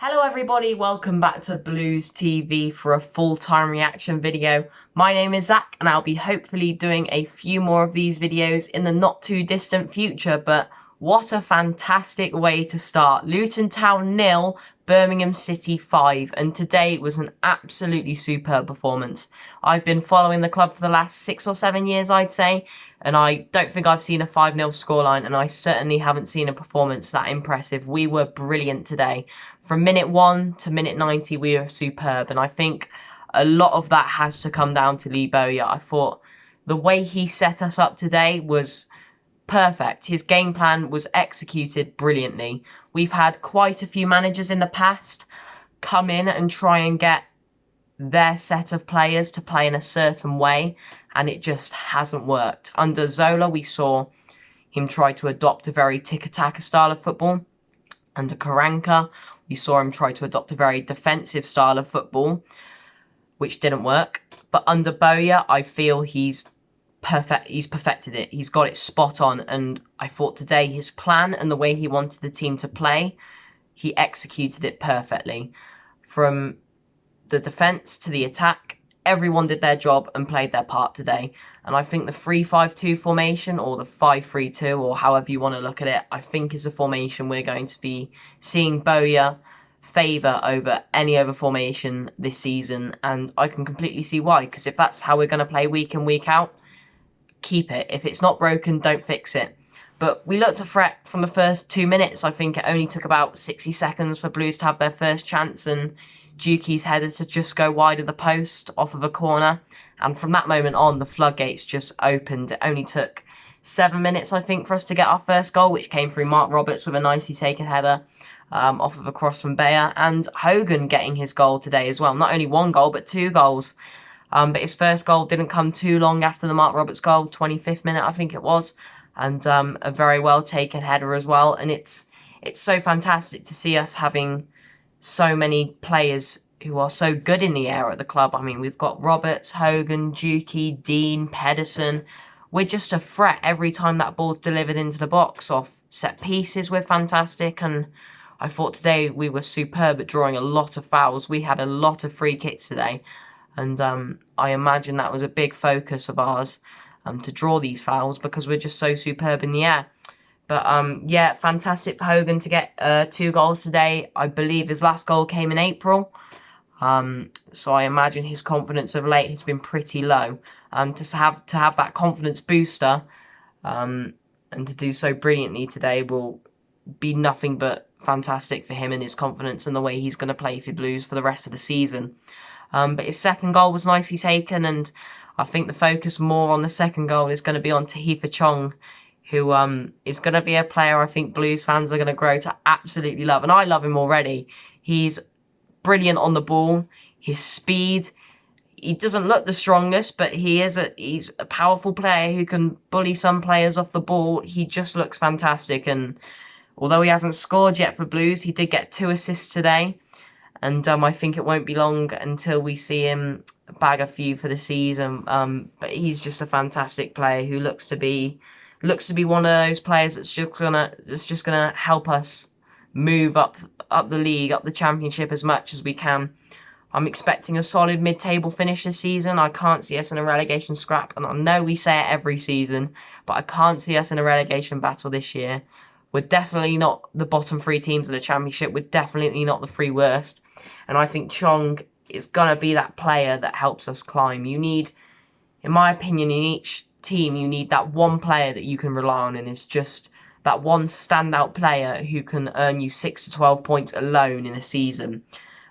Hello everybody, welcome back to Blues TV for a full-time reaction video. My name is Zach and I'll be hopefully doing a few more of these videos in the not too distant future, but what a fantastic way to start. Luton Town 0, Birmingham City 5, and today was an absolutely superb performance. I've been following the club for the last 6 or 7 years, I'd say, and I don't think I've seen a 5-0 scoreline, and I certainly haven't seen a performance that impressive. We were brilliant today. From minute 1 to minute 90, we were superb, and I think a lot of that has to come down to Lee Bowyer. I thought the way he set us up today was perfect. His game plan was executed brilliantly. We've had quite a few managers in the past come in and try and get their set of players to play in a certain way, and it just hasn't worked. Under Zola, we saw him try to adopt a very tiki-taka style of football. Under Karanka, we saw him try to adopt a very defensive style of football, which didn't work. But under Bowyer, I feel he's perfected it. He's got it spot on, and I thought today his plan and the way he wanted the team to play, he executed it perfectly. From the defence to the attack, everyone did their job and played their part today. And I think the 3-5-2 formation, or the 5-3-2, or however you want to look at it, I think is a formation we're going to be seeing Bowyer favour over any other formation this season. And I can completely see why, because if that's how we're going to play week in, week out, keep it. If it's not broken, don't fix it. But we looked a threat from the first 2 minutes. I think it only took about 60 seconds for Blues to have their first chance, and Juki's header to just go wide of the post off of a corner. And from that moment on, the floodgates just opened. It only took 7 minutes, I think, for us to get our first goal, which came through Mark Roberts with a nicely taken header off of a cross from Bayer. And Hogan getting his goal today as well. Not only one goal, but 2 goals. But his first goal didn't come too long after the Mark Roberts goal, 25th minute, I think it was. And a very well taken header as well. And it's so fantastic to see us having so many players who are so good in the air at the club. I mean, we've got Roberts, Hogan, Juki, Dean, Pedersen. We're just a threat every time that ball's delivered into the box. Off set pieces, we're fantastic. And I thought today we were superb at drawing a lot of fouls. We had a lot of free kicks today. And I imagine that was a big focus of ours to draw these fouls, because we're just so superb in the air. But yeah, fantastic for Hogan to get 2 goals today. I believe his last goal came in April. So I imagine his confidence of late has been pretty low. To have that confidence booster and to do so brilliantly today will be nothing but fantastic for him and his confidence and the way he's going to play for Blues for the rest of the season. But his second goal was nicely taken, and I think the focus more on the second goal is going to be on Tahifa Chong, who is going to be a player I think Blues fans are going to grow to absolutely love. And I love him already. He's brilliant on the ball. His speed, he doesn't look the strongest, but he's a powerful player who can bully some players off the ball. He just looks fantastic. And although he hasn't scored yet for Blues, he did get 2 assists today. And I think it won't be long until we see him bag a few for the season. But he's just a fantastic player who looks to be one of those players that's just gonna help us move up the league, up the championship as much as we can. I'm expecting a solid mid-table finish this season. I can't see us in a relegation scrap, and I know we say it every season, but I can't see us in a relegation battle this year. We're definitely not the bottom 3 teams of the championship. We're definitely not the 3 worst. And I think Chong is going to be that player that helps us climb. You need, in my opinion, in each team, you need that one player that you can rely on, and it's just that one standout player who can earn you 6 to 12 points alone in a season.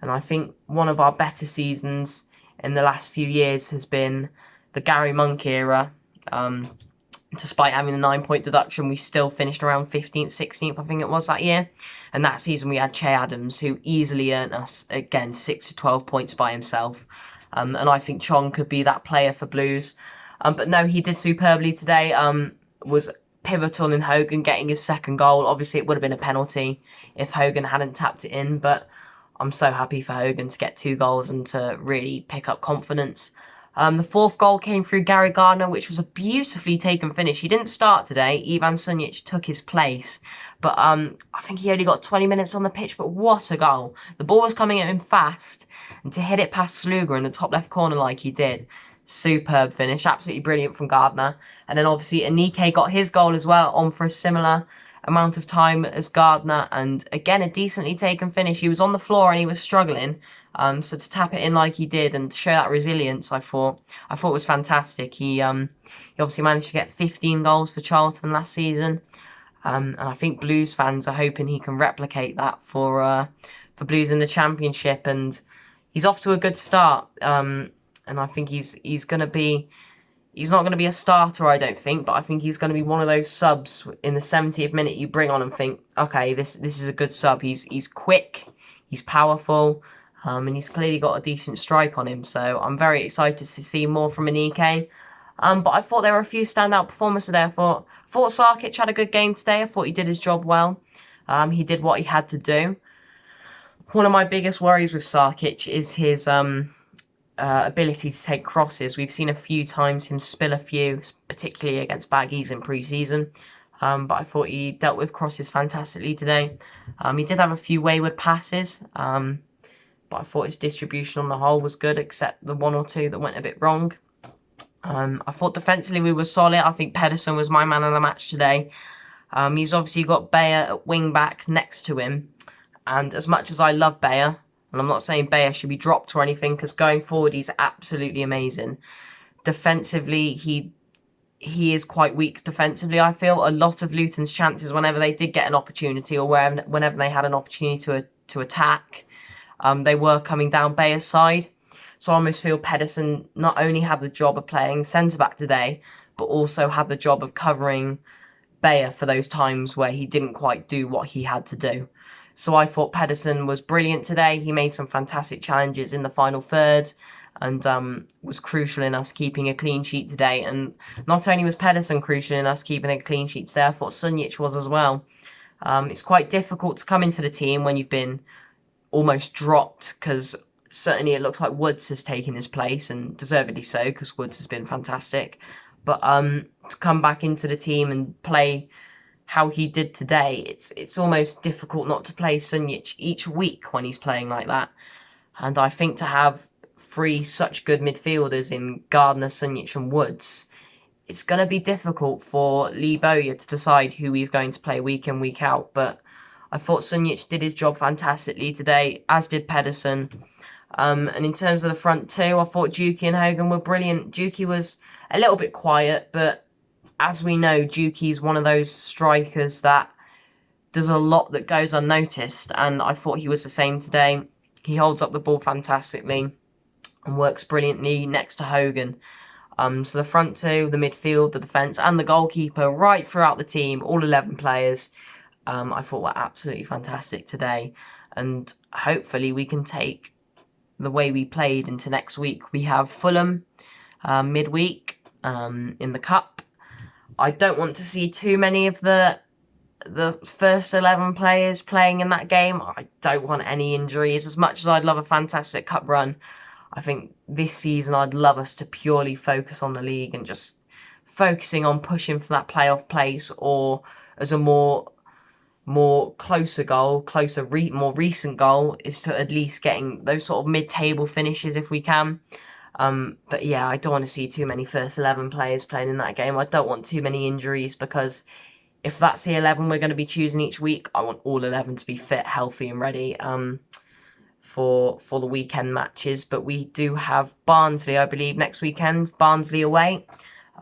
And I think one of our better seasons in the last few years has been the Gary Monk era. Despite having the 9-point deduction, we still finished around 15th, 16th, I think it was that year. And that season we had Che Adams, who easily earned us, again, 6 to 12 points by himself. And I think Chong could be that player for Blues. But no, he did superbly today. Was pivotal in Hogan getting his second goal. Obviously, it would have been a penalty if Hogan hadn't tapped it in. But I'm so happy for Hogan to get 2 goals and to really pick up confidence. The fourth goal came through Gary Gardner, which was a beautifully taken finish. He didn't start today. Ivan Sunjic took his place. But I think he only got 20 minutes on the pitch, but what a goal. The ball was coming at him fast, and to hit it past Sluga in the top left corner like he did, superb finish, absolutely brilliant from Gardner. And then obviously Anike got his goal as well, on for a similar amount of time as Gardner, and again a decently taken finish. He was on the floor and he was struggling, so to tap it in like he did and to show that resilience, I thought was fantastic. He obviously managed to get 15 goals for Charlton last season. And I think Blues fans are hoping he can replicate that for Blues in the Championship. And he's off to a good start. And I think he's not going to be a starter, I don't think, but I think he's going to be one of those subs in the 70th minute you bring on and think, okay, this is a good sub. He's quick, he's powerful, and he's clearly got a decent strike on him. So I'm very excited to see more from Anike. But I thought there were a few standout performances there. I thought Sarkic had a good game today. I thought he did his job well. He did what he had to do. One of my biggest worries with Sarkic is his ability to take crosses. We've seen a few times him spill a few, particularly against Baggies in pre-season. But I thought he dealt with crosses fantastically today. He did have a few wayward passes, but I thought his distribution on the whole was good, except the one or two that went a bit wrong. I thought defensively we were solid. I think Pedersen was my man of the match today. He's obviously got Bayer at wing back next to him. And as much as I love Bayer, and I'm not saying Bayer should be dropped or anything, because going forward he's absolutely amazing. Defensively, he is quite weak defensively, I feel. A lot of Luton's chances, whenever they did get an opportunity or whenever they had an opportunity to attack, they were coming down Bayer's side. So I almost feel Pedersen not only had the job of playing centre-back today, but also had the job of covering Bayer for those times where he didn't quite do what he had to do. So I thought Pedersen was brilliant today. He made some fantastic challenges in the final third and was crucial in us keeping a clean sheet today. And not only was Pedersen crucial in us keeping a clean sheet today, I thought Sunjic was as well. It's quite difficult to come into the team when you've been almost dropped, because certainly it looks like Woods has taken his place, and deservedly so, because Woods has been fantastic. But to come back into the team and play how he did today, it's almost difficult not to play Sunjic each week when he's playing like that. And I think to have three such good midfielders in Gardner, Sunjic and Woods, it's going to be difficult for Lee Bowyer to decide who he's going to play week in, week out. But I thought Sunjic did his job fantastically today, as did Pedersen. And in terms of the front two, I thought Dukey and Hogan were brilliant. Dukey was a little bit quiet, but as we know, Dukey's one of those strikers that does a lot that goes unnoticed, and I thought he was the same today. He holds up the ball fantastically and works brilliantly next to Hogan. So the front two, the midfield, the defence and the goalkeeper, right throughout the team, all 11 players, I thought were absolutely fantastic today. And hopefully we can take the way we played into next week. We have Fulham midweek in the Cup. I don't want to see too many of the first 11 players playing in that game. I don't want any injuries. As much as I'd love a fantastic cup run, I think this season I'd love us to purely focus on the league and just focusing on pushing for that playoff place, or as a more closer goal, more recent goal, is to at least getting those sort of mid-table finishes if we can. But yeah, I don't want to see too many first 11 players playing in that game. I don't want too many injuries, because if that's the 11 we're going to be choosing each week, I want all 11 to be fit, healthy and ready for the weekend matches. But we do have Barnsley, I believe, next weekend. Barnsley away.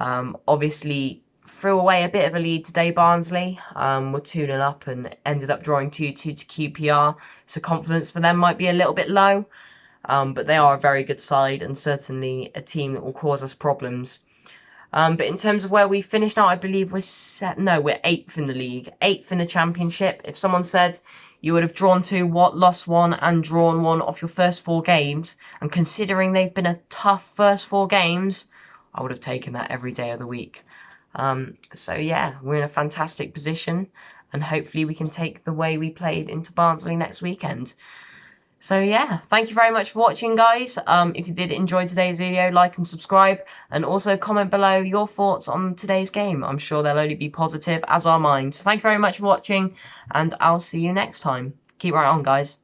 Obviously threw away a bit of a lead today, Barnsley. Were 2-0 up and ended up drawing 2-2 to QPR. So confidence for them might be a little bit low. But they are a very good side and certainly a team that will cause us problems. But in terms of where we finished now, I believe we're 8th in the league, 8th in the Championship. If someone said you would have drawn 2, lost 1 and drawn 1 off your first 4 games, and considering they've been a tough first 4 games, I would have taken that every day of the week. So yeah, we're in a fantastic position, and hopefully we can take the way we played into Barnsley next weekend. So yeah, thank you very much for watching, guys. If you did enjoy today's video, like and subscribe, and also comment below your thoughts on today's game. I'm sure they'll only be positive, as are mine. So thank you very much for watching, and I'll see you next time. Keep right on, guys.